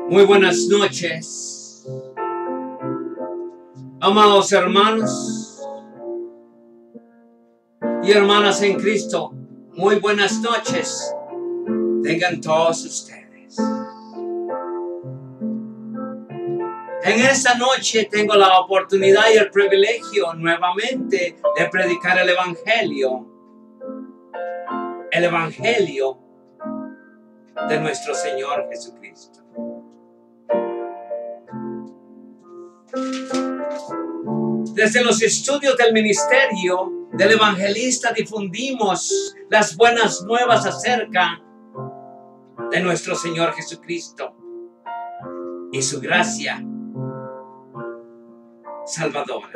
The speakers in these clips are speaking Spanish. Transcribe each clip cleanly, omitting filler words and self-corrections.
Muy buenas noches, amados hermanos y hermanas en Cristo. Muy buenas noches tengan todos ustedes. En esta noche tengo la oportunidad y el privilegio nuevamente de predicar el Evangelio de nuestro Señor Jesucristo. Desde los estudios del ministerio del evangelista difundimos las buenas nuevas acerca de nuestro Señor Jesucristo y su gracia salvadora.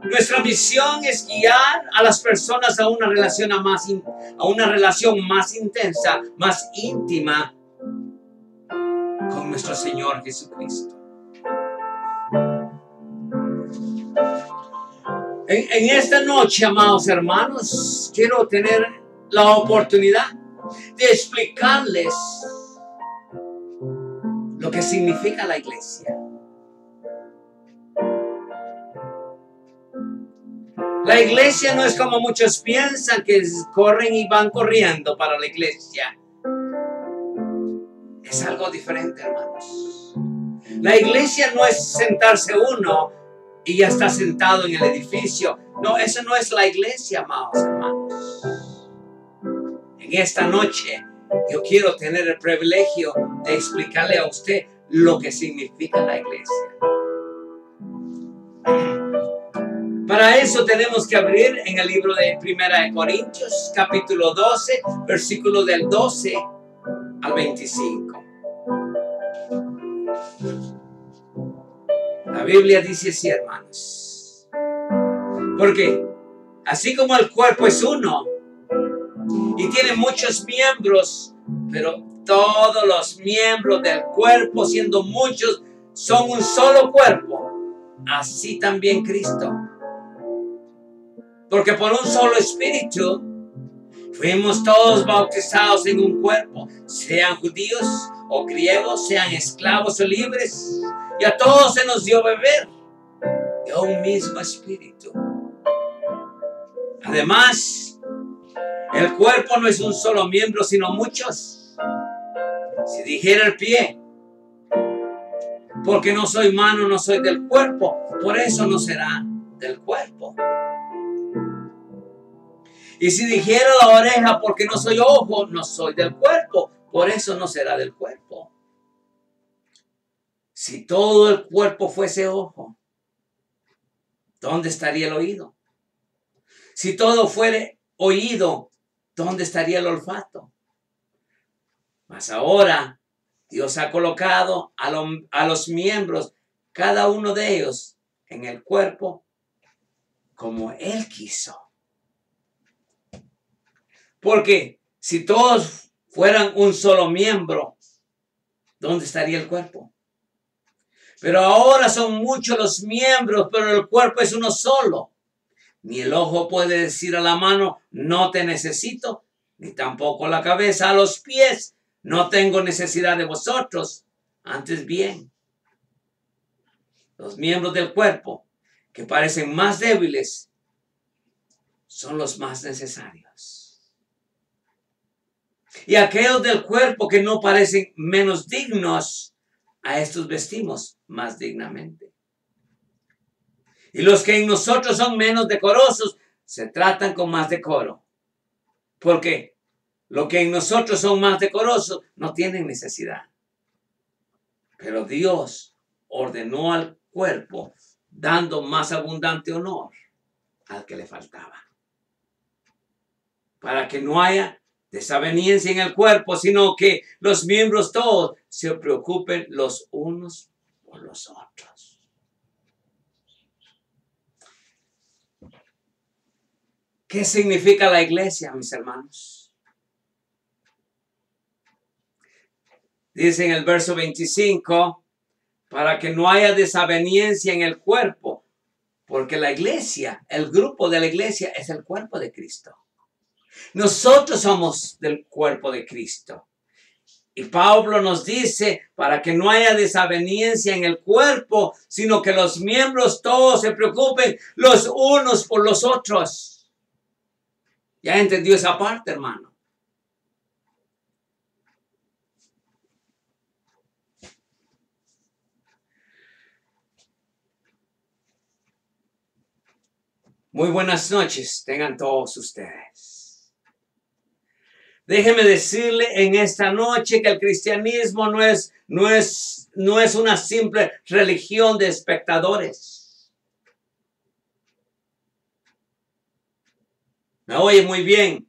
Nuestra misión es guiar a las personas a una relación más intensa, más íntima con nuestro Señor Jesucristo. En esta noche, amados hermanos, quiero tener la oportunidad de explicarles lo que significa la iglesia. La iglesia no es como muchos piensan, que corren y van corriendo para la iglesia. Es algo diferente, hermanos. La iglesia no es sentarse uno y ya está sentado en el edificio. No, eso no es la iglesia, amados hermanos. En esta noche yo quiero tener el privilegio de explicarle a usted lo que significa la iglesia. Para eso tenemos que abrir en el libro de 1 Corintios, capítulo 12, versículo del 12 al 25. La Biblia dice así, hermanos. Porque así como el cuerpo es uno y tiene muchos miembros, pero todos los miembros del cuerpo, siendo muchos, son un solo cuerpo, así también Cristo. Porque por un solo espíritu fuimos todos bautizados en un cuerpo, sean judíos o griegos, sean esclavos o libres, y a todos se nos dio beber de un mismo espíritu. Además, el cuerpo no es un solo miembro, sino muchos. Si dijera el pie, porque no soy mano, no soy del cuerpo, por eso no será del cuerpo. Y si dijera la oreja, porque no soy ojo, no soy del cuerpo, por eso no será del cuerpo. Si todo el cuerpo fuese ojo, ¿dónde estaría el oído? Si todo fuere oído, ¿dónde estaría el olfato? Mas ahora Dios ha colocado a los miembros, cada uno de ellos, en el cuerpo como Él quiso. Porque si todos fueran un solo miembro, ¿dónde estaría el cuerpo? Pero ahora son muchos los miembros, pero el cuerpo es uno solo. Ni el ojo puede decir a la mano, no te necesito, ni tampoco la cabeza a los pies, no tengo necesidad de vosotros. Antes bien, los miembros del cuerpo que parecen más débiles son los más necesarios. Y aquellos del cuerpo que no parecen menos dignos, a estos vestimos más dignamente. Y los que en nosotros son menos decorosos, se tratan con más decoro. Porque los que en nosotros son más decorosos no tienen necesidad. Pero Dios ordenó al cuerpo, dando más abundante honor al que le faltaba. Para que no haya desaveniencia en el cuerpo, sino que los miembros todos se preocupen los unos por los otros. ¿Qué significa la iglesia, mis hermanos? Dice en el verso 25, para que no haya desaveniencia en el cuerpo, porque la iglesia, el grupo de la iglesia es el cuerpo de Cristo. Nosotros somos del cuerpo de Cristo. Y Pablo nos dice para que no haya desaveniencia en el cuerpo, sino que los miembros todos se preocupen los unos por los otros. ¿Ya entendió esa parte, hermano? Muy buenas noches, tengan todos ustedes. Déjeme decirle en esta noche que el cristianismo no es una simple religión de espectadores. ¿Me oye muy bien?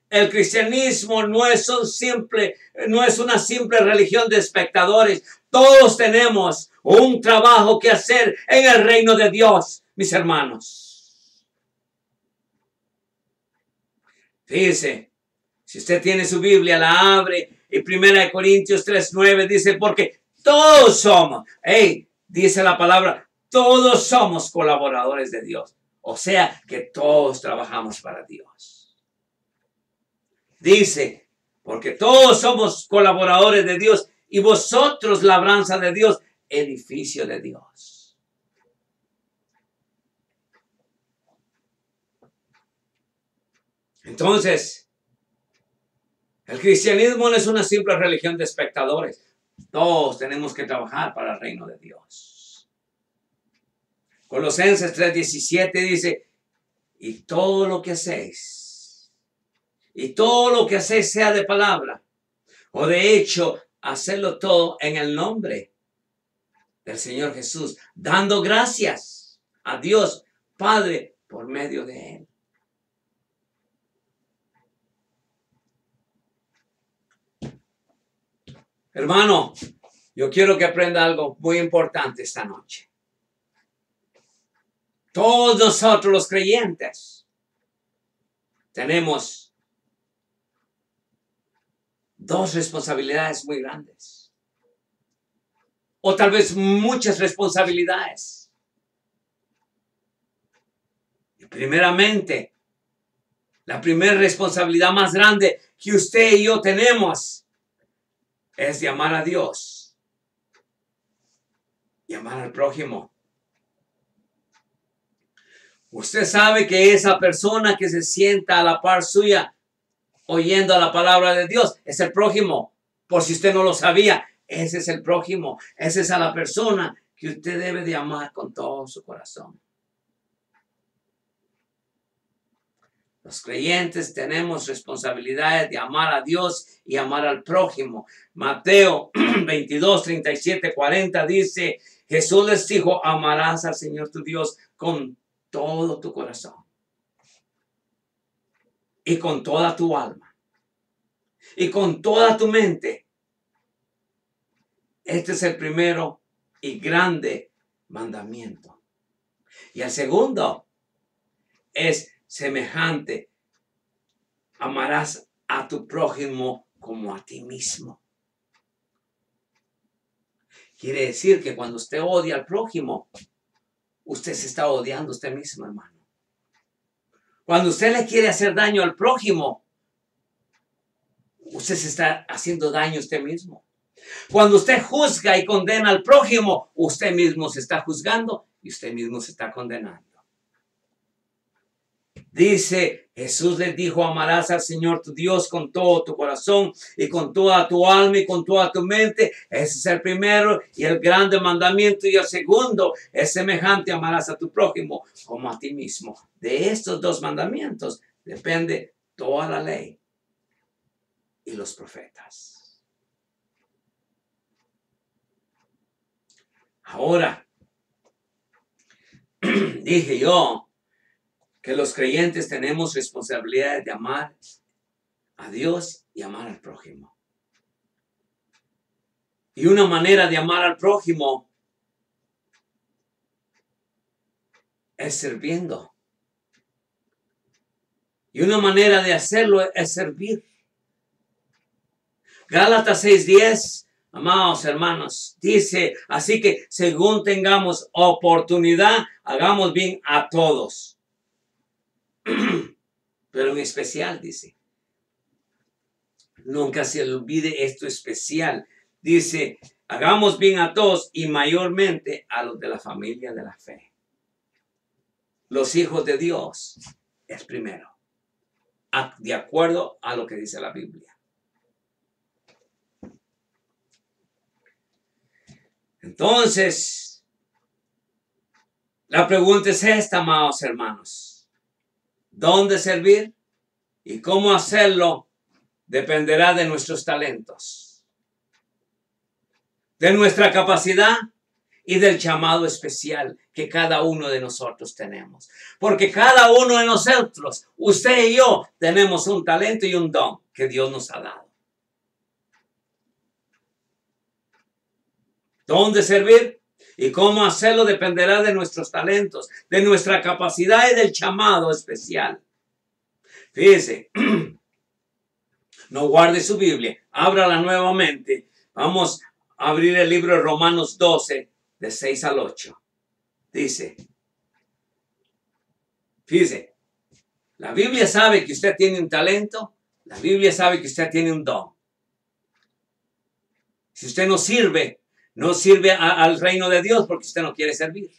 El cristianismo no es una simple religión de espectadores. Todos tenemos un trabajo que hacer en el reino de Dios, mis hermanos. Fíjese, si usted tiene su Biblia, la abre y 1 Corintios 3:9 dice, porque todos somos, dice la palabra, todos somos colaboradores de Dios. O sea, que todos trabajamos para Dios. Dice, porque todos somos colaboradores de Dios y vosotros labranza de Dios, edificio de Dios. Entonces, el cristianismo no es una simple religión de espectadores. Todos tenemos que trabajar para el reino de Dios. Colosenses 3:17 dice, y todo lo que hacéis, sea de palabra o de hecho, hacerlo todo en el nombre del Señor Jesús, dando gracias a Dios Padre por medio de Él. Hermano, yo quiero que aprenda algo muy importante esta noche. Todos nosotros los creyentes tenemos dos responsabilidades muy grandes. O tal vez muchas responsabilidades. Y primeramente, la primera responsabilidad más grande que usted y yo tenemos es de amar a Dios y amar al prójimo. Usted sabe que esa persona que se sienta a la par suya oyendo la palabra de Dios es el prójimo. Por si usted no lo sabía, ese es el prójimo. Esa es a la persona que usted debe de amar con todo su corazón. Los creyentes tenemos responsabilidades de amar a Dios y amar al prójimo. Mateo 22, 37, 40 dice, Jesús les dijo, amarás al Señor tu Dios con todo tu corazón y con toda tu alma y con toda tu mente. Este es el primero y grande mandamiento. Y el segundo es semejante. Amarás a tu prójimo como a ti mismo. Quiere decir que cuando usted odia al prójimo, usted se está odiando a usted mismo, hermano. Cuando usted le quiere hacer daño al prójimo, usted se está haciendo daño a usted mismo. Cuando usted juzga y condena al prójimo, usted mismo se está juzgando y usted mismo se está condenando. Dice, Jesús les dijo, amarás al Señor tu Dios con todo tu corazón y con toda tu alma y con toda tu mente. Ese es el primero y el grande mandamiento. Y el segundo es semejante, amarás a tu prójimo como a ti mismo. De estos dos mandamientos depende toda la ley y los profetas. Ahora, dije yo que los creyentes tenemos responsabilidad de amar a Dios y amar al prójimo. Y una manera de amar al prójimo es sirviendo. Y una manera de hacerlo es servir. Gálatas 6:10, amados hermanos, dice, así que según tengamos oportunidad, hagamos bien a todos. Pero en especial, dice, Nunca se le olvide esto especial. Dice, hagamos bien a todos y mayormente a los de la familia de la fe. Los hijos de Dios es primero, de acuerdo a lo que dice la Biblia. Entonces, la pregunta es esta, amados hermanos. ¿Dónde servir y cómo hacerlo? Dependerá de nuestros talentos, de nuestra capacidad y del llamado especial que cada uno de nosotros tenemos. Porque cada uno de nosotros, usted y yo, tenemos un talento y un don que Dios nos ha dado. ¿Dónde servir y cómo hacerlo? Dependerá de nuestros talentos, de nuestra capacidad y del llamado especial. Fíjese, no guarde su Biblia, ábrala nuevamente. Vamos a abrir el libro de Romanos 12, de 6 al 8. Dice, fíjese, la Biblia sabe que usted tiene un talento, la Biblia sabe que usted tiene un don. Si usted no sirve al reino de Dios porque usted no quiere servir.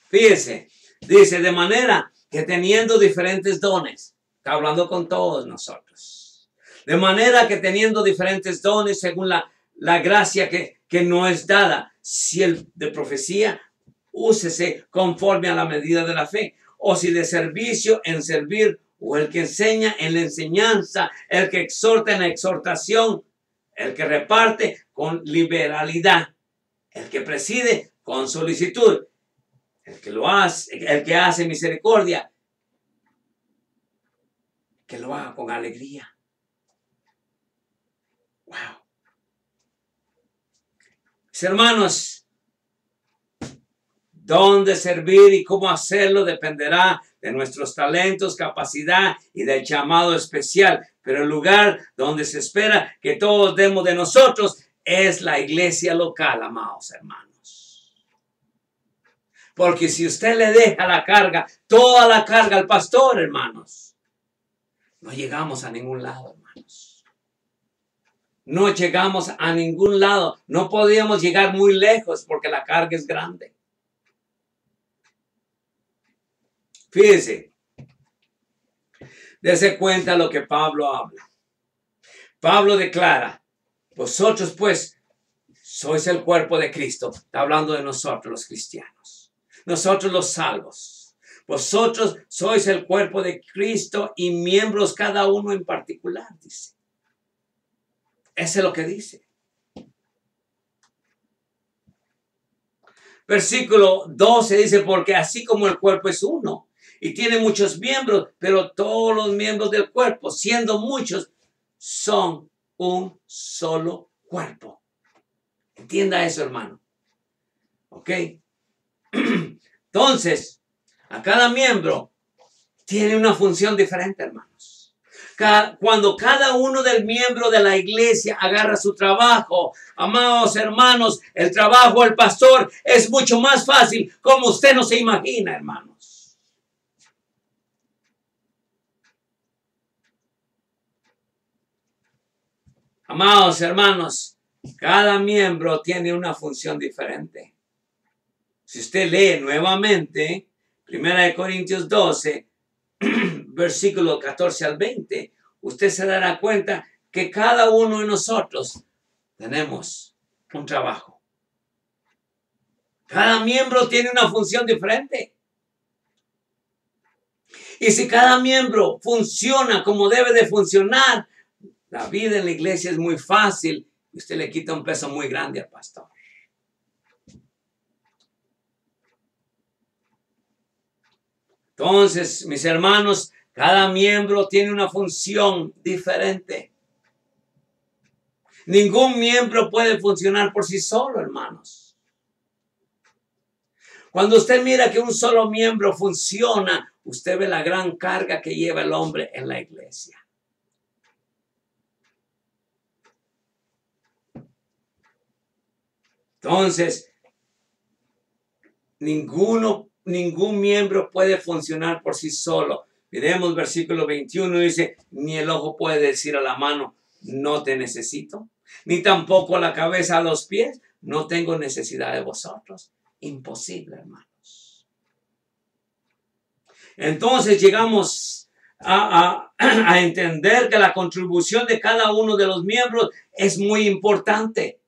Fíjese, dice, de manera que teniendo diferentes dones, está hablando con todos nosotros. De manera que teniendo diferentes dones según la gracia que no es dada, si el de profecía, úsese conforme a la medida de la fe, o si de servicio en servir, o el que enseña en la enseñanza, el que exhorta en la exhortación, el que reparte con liberalidad, el que preside con solicitud, el que hace misericordia, que lo haga con alegría. Wow. Mis hermanos, dónde servir y cómo hacerlo dependerá de nuestros talentos, capacidad y del llamado especial. Pero el lugar donde se espera que todos demos de nosotros es la iglesia local, amados hermanos. Porque si usted le deja la carga, toda la carga al pastor, hermanos, no llegamos a ningún lado, hermanos. No llegamos a ningún lado. No podíamos llegar muy lejos porque la carga es grande. Fíjese. Dese cuenta lo que Pablo habla. Pablo declara, vosotros pues sois el cuerpo de Cristo. Está hablando de nosotros los cristianos. Nosotros los salvos. Vosotros sois el cuerpo de Cristo y miembros cada uno en particular, dice. Eso es lo que dice. Versículo 12 dice, porque así como el cuerpo es uno y tiene muchos miembros, pero todos los miembros del cuerpo, siendo muchos, son un solo cuerpo. Entienda eso, hermano. ¿Ok? Entonces, a cada miembro tiene una función diferente, hermanos. Cuando cada uno del miembro de la iglesia agarra su trabajo, amados hermanos, el trabajo del pastor es mucho más fácil, como usted no se imagina, hermanos. Amados hermanos, cada miembro tiene una función diferente. Si usted lee nuevamente, 1 Corintios 12, versículo 14 al 20, usted se dará cuenta que cada uno de nosotros tenemos un trabajo. Cada miembro tiene una función diferente. Y si cada miembro funciona como debe de funcionar, la vida en la iglesia es muy fácil y usted le quita un peso muy grande al pastor. Entonces, mis hermanos, cada miembro tiene una función diferente. Ningún miembro puede funcionar por sí solo, hermanos. Cuando usted mira que un solo miembro funciona, usted ve la gran carga que lleva el hombre en la iglesia. Entonces, ningún miembro puede funcionar por sí solo. Miremos versículo 21, dice, ni el ojo puede decir a la mano, no te necesito, ni tampoco la cabeza a los pies, no tengo necesidad de vosotros. Imposible, hermanos. Entonces llegamos a entender que la contribución de cada uno de los miembros es muy importante.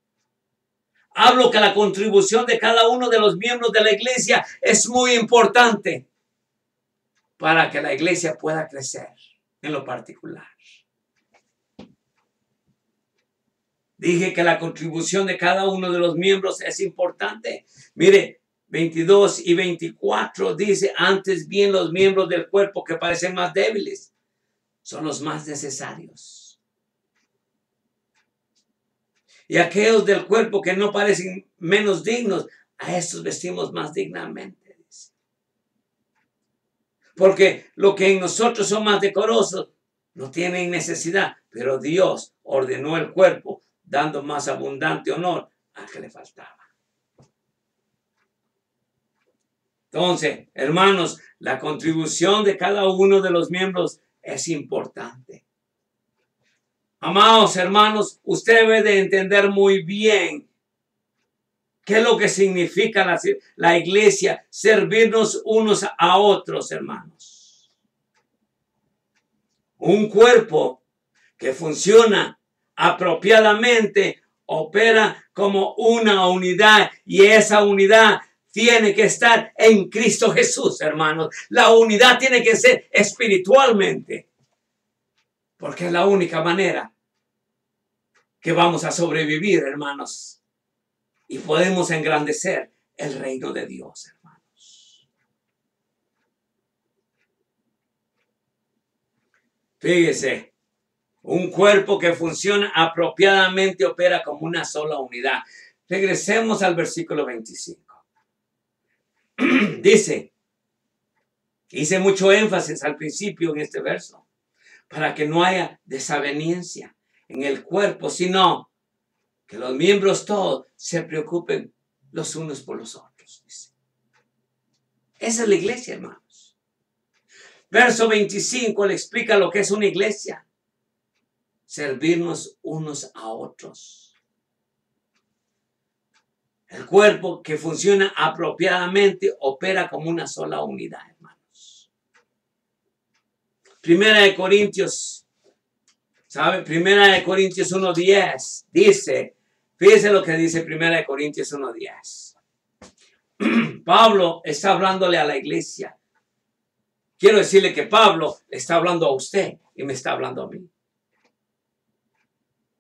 Hablo que la contribución de cada uno de los miembros de la iglesia es muy importante para que la iglesia pueda crecer en lo particular. Dije que la contribución de cada uno de los miembros es importante. Mire, 22 y 24 dice, antes bien los miembros del cuerpo que parecen más débiles son los más necesarios. Y aquellos del cuerpo que no parecen menos dignos, a estos vestimos más dignamente. Dice. Porque lo que en nosotros son más decorosos no tienen necesidad, pero Dios ordenó el cuerpo dando más abundante honor al que le faltaba. Entonces, hermanos, la contribución de cada uno de los miembros es importante. Amados hermanos, usted debe de entender muy bien qué es lo que significa la iglesia, servirnos unos a otros, hermanos. Un cuerpo que funciona apropiadamente opera como una unidad y esa unidad tiene que estar en Cristo Jesús, hermanos. La unidad tiene que ser espiritualmente, porque es la única manera que vamos a sobrevivir, hermanos, y podemos engrandecer el reino de Dios, hermanos. Fíjese. Un cuerpo que funciona apropiadamente opera como una sola unidad. Regresemos al versículo 25. Dice, hice mucho énfasis al principio en este verso, para que no haya desaveniencia en el cuerpo, sino que los miembros todos se preocupen los unos por los otros. Dice. Esa es la iglesia, hermanos. Verso 25 le explica lo que es una iglesia. Servirnos unos a otros. El cuerpo que funciona apropiadamente opera como una sola unidad, hermanos. Primera de Corintios, ¿sabe? Primera de Corintios 1:10 dice, fíjese lo que dice Primera de Corintios 1:10. Pablo está hablándole a la iglesia. Quiero decirle que Pablo está hablando a usted y me está hablando a mí.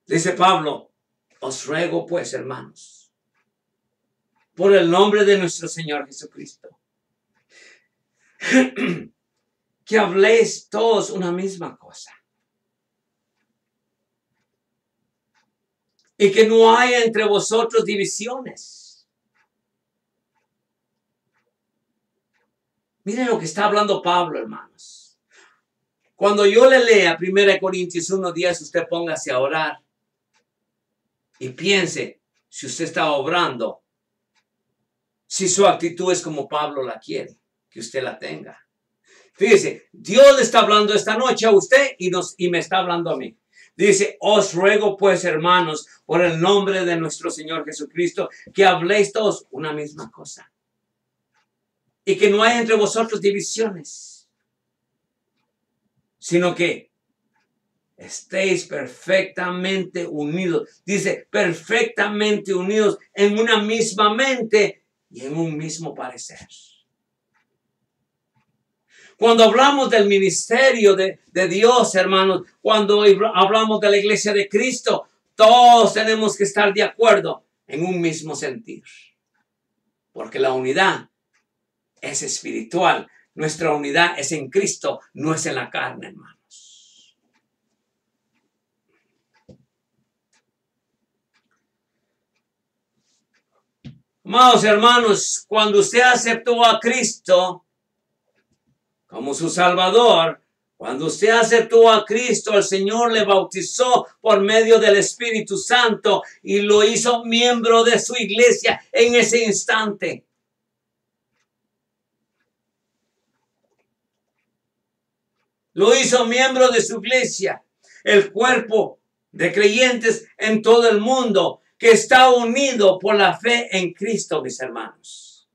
Dice Pablo, os ruego pues, hermanos, por el nombre de nuestro Señor Jesucristo, que habléis todos una misma cosa. Y que no haya entre vosotros divisiones. Miren lo que está hablando Pablo, hermanos. Cuando yo le lea 1 Corintios 1:10, usted póngase a orar. Y piense si usted está obrando, si su actitud es como Pablo la quiere, que usted la tenga. Fíjese, Dios le está hablando esta noche a usted y me está hablando a mí. Dice, os ruego pues, hermanos, por el nombre de nuestro Señor Jesucristo, que habléis todos una misma cosa. Y que no haya entre vosotros divisiones, sino que estéis perfectamente unidos. Dice, perfectamente unidos en una misma mente y en un mismo parecer. Cuando hablamos del ministerio de Dios, hermanos, cuando hablamos de la iglesia de Cristo, todos tenemos que estar de acuerdo en un mismo sentir. Porque la unidad es espiritual. Nuestra unidad es en Cristo, no es en la carne, hermanos. Amados hermanos, cuando usted aceptó a Cristo como su Salvador, cuando usted aceptó a Cristo, el Señor le bautizó por medio del Espíritu Santo y lo hizo miembro de su iglesia en ese instante. Lo hizo miembro de su iglesia, el cuerpo de creyentes en todo el mundo que está unido por la fe en Cristo, mis hermanos.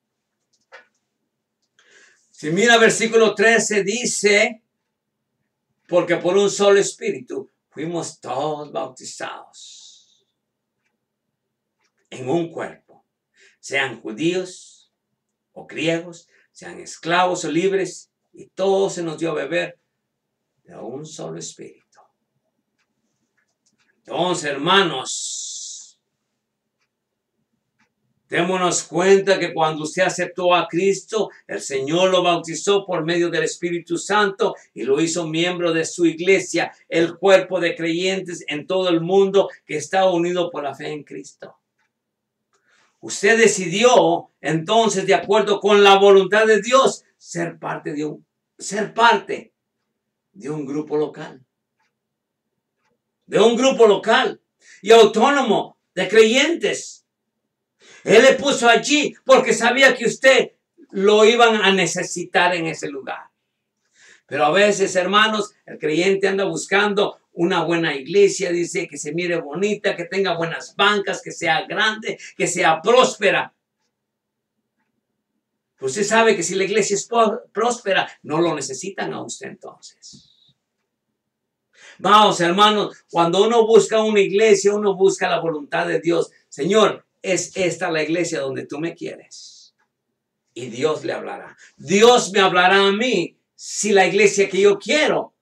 Si mira versículo 13 dice, porque por un solo espíritu fuimos todos bautizados en un cuerpo, sean judíos o griegos, sean esclavos o libres, y todos se nos dio a beber de un solo espíritu. Entonces, hermanos, démonos cuenta que cuando usted aceptó a Cristo, el Señor lo bautizó por medio del Espíritu Santo y lo hizo miembro de su iglesia, el cuerpo de creyentes en todo el mundo que está unido por la fe en Cristo. Usted decidió entonces, de acuerdo con la voluntad de Dios, ser parte de un grupo local. De un grupo local y autónomo de creyentes. Él le puso allí porque sabía que usted lo iban a necesitar en ese lugar. Pero a veces, hermanos, el creyente anda buscando una buena iglesia, dice que se mire bonita, que tenga buenas bancas, que sea grande, que sea próspera. Usted sabe que si la iglesia es próspera, no lo necesitan a usted entonces. Vamos, hermanos, cuando uno busca una iglesia, uno busca la voluntad de Dios. Señor, es esta la iglesia donde tú me quieres. Y Dios le hablará. Dios me hablará a mí si la iglesia que yo quiero,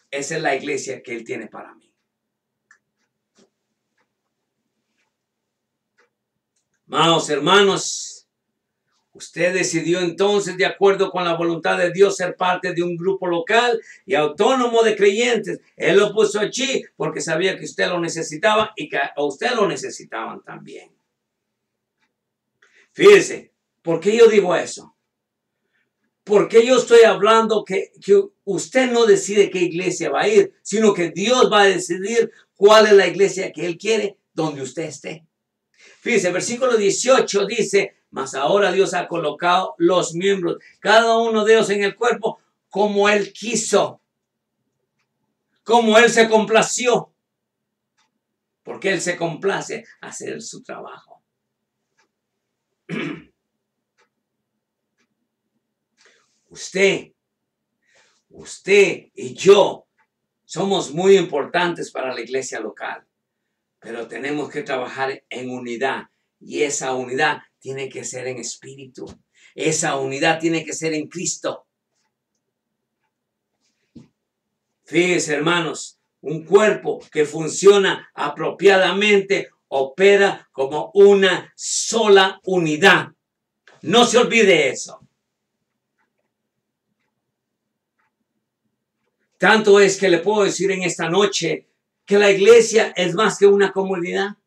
esa es la iglesia que Él tiene para mí. Vamos, hermanos, usted decidió entonces, de acuerdo con la voluntad de Dios, ser parte de un grupo local y autónomo de creyentes. Él lo puso allí porque sabía que usted lo necesitaba y que a usted lo necesitaban también. Fíjese, ¿por qué yo digo eso? Porque yo estoy hablando que usted no decide qué iglesia va a ir, sino que Dios va a decidir cuál es la iglesia que Él quiere donde usted esté. Fíjese, versículo 18 dice, mas ahora Dios ha colocado los miembros, cada uno de ellos en el cuerpo, como Él quiso, como Él se complació, porque Él se complace hacer su trabajo. Usted y yo somos muy importantes para la iglesia local, pero tenemos que trabajar en unidad y esa unidad tiene que ser en espíritu. Esa unidad tiene que ser en Cristo. Fíjense, hermanos, un cuerpo que funciona apropiadamente opera como una sola unidad. No se olvide eso. Tanto es que le puedo decir en esta noche que la iglesia es más que una comunidad.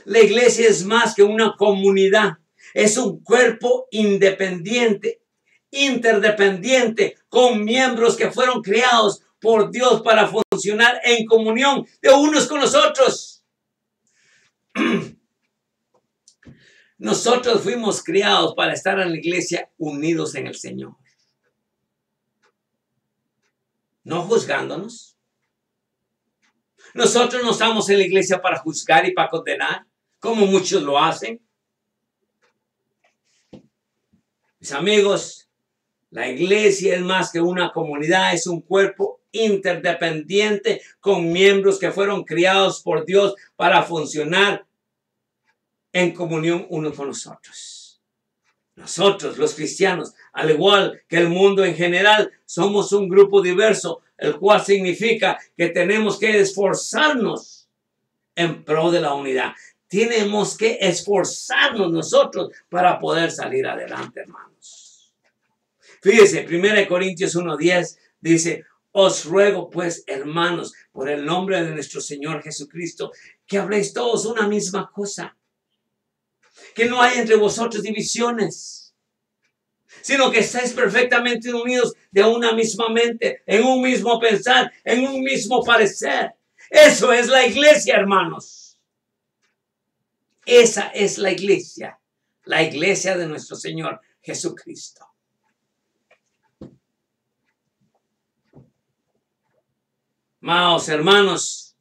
La iglesia es más que una comunidad. Es un cuerpo independiente, interdependiente, con miembros que fueron creados por Dios para funcionar en comunión de unos con los otros. Nosotros fuimos creados para estar en la iglesia unidos en el Señor. No juzgándonos. Nosotros no estamos en la iglesia para juzgar y para condenar, como muchos lo hacen. Mis amigos, la iglesia es más que una comunidad, es un cuerpo interdependiente con miembros que fueron criados por Dios para funcionar en comunión unos con los otros. Nosotros, los cristianos, al igual que el mundo en general, somos un grupo diverso, el cual significa que tenemos que esforzarnos en pro de la unidad. Tenemos que esforzarnos nosotros para poder salir adelante, hermanos. Fíjese, 1 Corintios 1:10 dice, os ruego pues, hermanos, por el nombre de nuestro Señor Jesucristo, que habléis todos una misma cosa. Que no hay entre vosotros divisiones, sino que estáis perfectamente unidos de una misma mente, en un mismo pensar, en un mismo parecer. Eso es la iglesia, hermanos. Esa es la iglesia de nuestro Señor Jesucristo. Amados hermanos,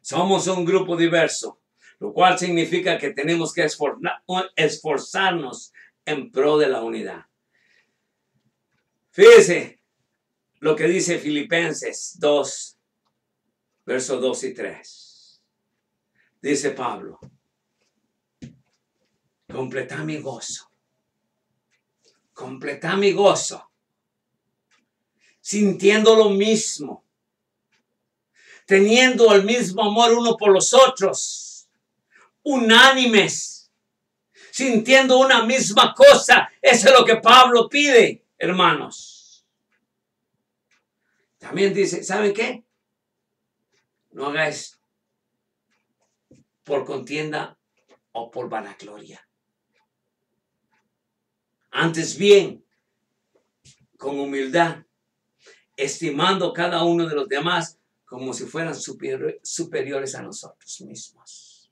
somos un grupo diverso, lo cual significa que tenemos que esforzarnos en pro de la unidad. Fíjese lo que dice Filipenses 2, versos 2 y 3. Dice Pablo, completad mi gozo, sintiendo lo mismo, teniendo el mismo amor uno por los otros, unánimes, sintiendo una misma cosa. Eso es lo que Pablo pide, hermanos. También dice, ¿saben qué? No hagáis por contienda o por vanagloria. Antes bien, con humildad, estimando cada uno de los demás como si fueran superiores a nosotros mismos.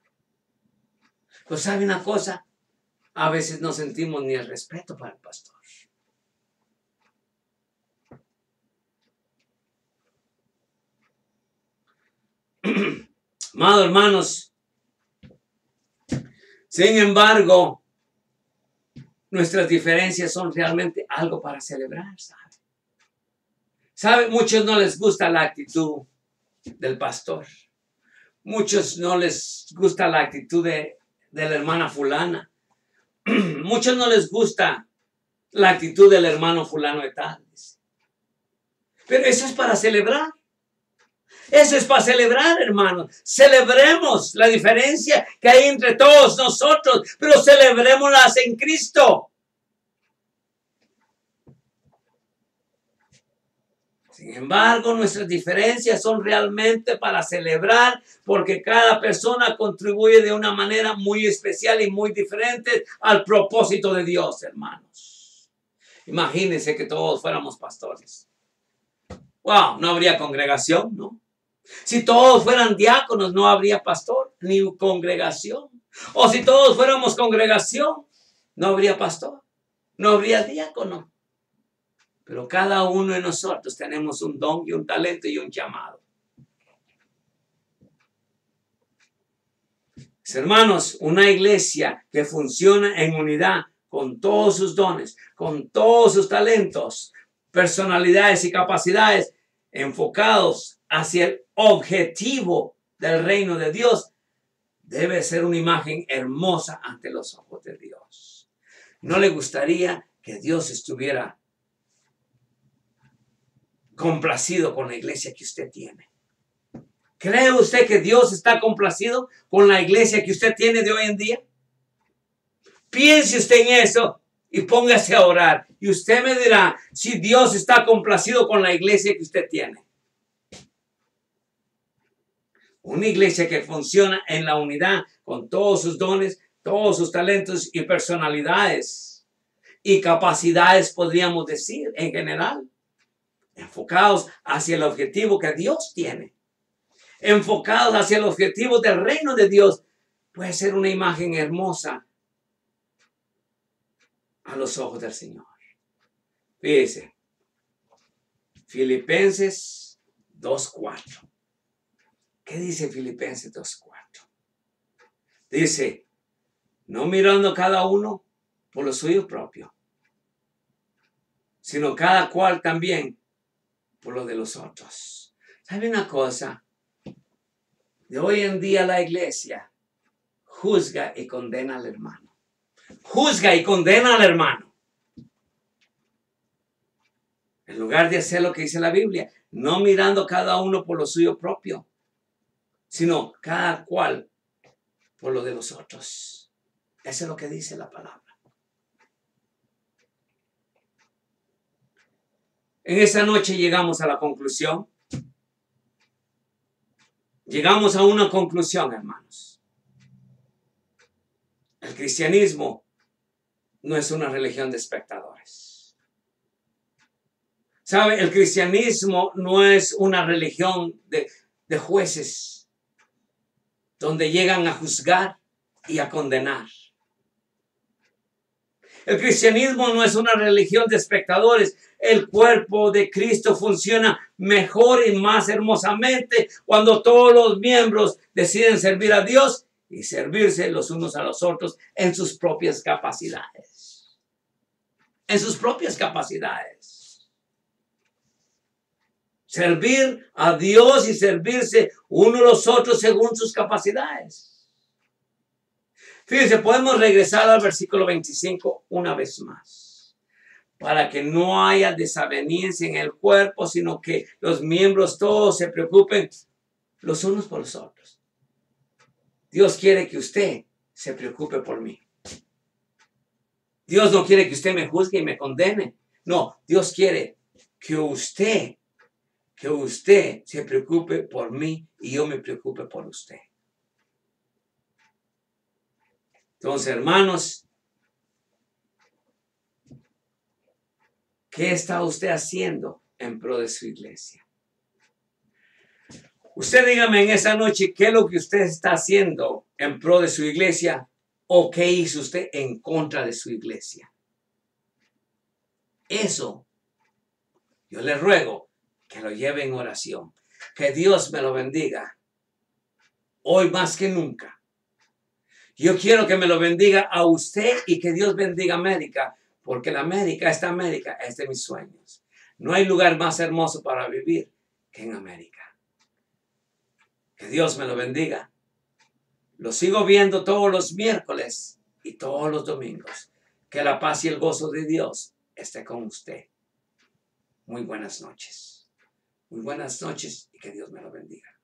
Pues ¿sabe una cosa? A veces no sentimos ni el respeto para el pastor. Amados hermanos, sin embargo, nuestras diferencias son realmente algo para celebrar, ¿sabe? Muchos no les gusta la actitud del pastor. Muchos no les gusta la actitud de la hermana fulana. Muchos no les gusta la actitud del hermano fulano de tal. Pero eso es para celebrar. Eso es para celebrar, hermanos. Celebremos la diferencia que hay entre todos nosotros, pero celebrémoslas en Cristo. Sin embargo, nuestras diferencias son realmente para celebrar, porque cada persona contribuye de una manera muy especial y muy diferente al propósito de Dios, hermanos. Imagínense que todos fuéramos pastores. Wow, no habría congregación, ¿no? Si todos fueran diáconos, no habría pastor ni congregación. O si todos fuéramos congregación, no habría pastor, no habría diácono. Pero cada uno de nosotros tenemos un don y un talento y un llamado. Hermanos, una iglesia que funciona en unidad con todos sus dones, con todos sus talentos, personalidades y capacidades enfocados hacia el objetivo del reino de Dios, debe ser una imagen hermosa ante los ojos de Dios. ¿No le gustaría que Dios estuviera complacido con la iglesia que usted tiene? ¿Cree usted que Dios está complacido con la iglesia que usted tiene de hoy en día? Piense usted en eso y póngase a orar. Y usted me dirá si Dios está complacido con la iglesia que usted tiene. Una iglesia que funciona en la unidad con todos sus dones, todos sus talentos y personalidades y capacidades, podríamos decir, en general. Enfocados hacia el objetivo que Dios tiene. Enfocados hacia el objetivo del reino de Dios. Puede ser una imagen hermosa a los ojos del Señor. Fíjese. Filipenses 2:4. ¿Qué dice Filipenses 2:4? Dice, no mirando cada uno por lo suyo propio, sino cada cual también por lo de los otros. ¿Sabe una cosa? De hoy en día la iglesia juzga y condena al hermano. Juzga y condena al hermano. En lugar de hacer lo que dice la Biblia, no mirando cada uno por lo suyo propio, sino cada cual por lo de los otros. Eso es lo que dice la palabra. En esa noche llegamos a la conclusión. Llegamos a una conclusión, hermanos. El cristianismo no es una religión de espectadores. ¿Sabe? El cristianismo no es una religión de jueces donde llegan a juzgar y a condenar. El cristianismo no es una religión de espectadores. El cuerpo de Cristo funciona mejor y más hermosamente cuando todos los miembros deciden servir a Dios y servirse los unos a los otros en sus propias capacidades. En sus propias capacidades. Servir a Dios y servirse uno a los otros según sus capacidades. Fíjense, podemos regresar al versículo 25 una vez más. Para que no haya desaveniencia en el cuerpo, sino que los miembros todos se preocupen los unos por los otros. Dios quiere que usted se preocupe por mí. Dios no quiere que usted me juzgue y me condene. No, Dios quiere que usted se preocupe por mí y yo me preocupe por usted. Entonces, hermanos, ¿qué está usted haciendo en pro de su iglesia? Usted dígame en esa noche qué es lo que usted está haciendo en pro de su iglesia o qué hizo usted en contra de su iglesia. Eso, yo le ruego que lo lleve en oración. Que Dios me lo bendiga hoy más que nunca. Yo quiero que me lo bendiga a usted y que Dios bendiga a América, porque esta América es de mis sueños. No hay lugar más hermoso para vivir que en América. Que Dios me lo bendiga. Lo sigo viendo todos los miércoles y todos los domingos. Que la paz y el gozo de Dios esté con usted. Muy buenas noches. Muy buenas noches y que Dios me lo bendiga.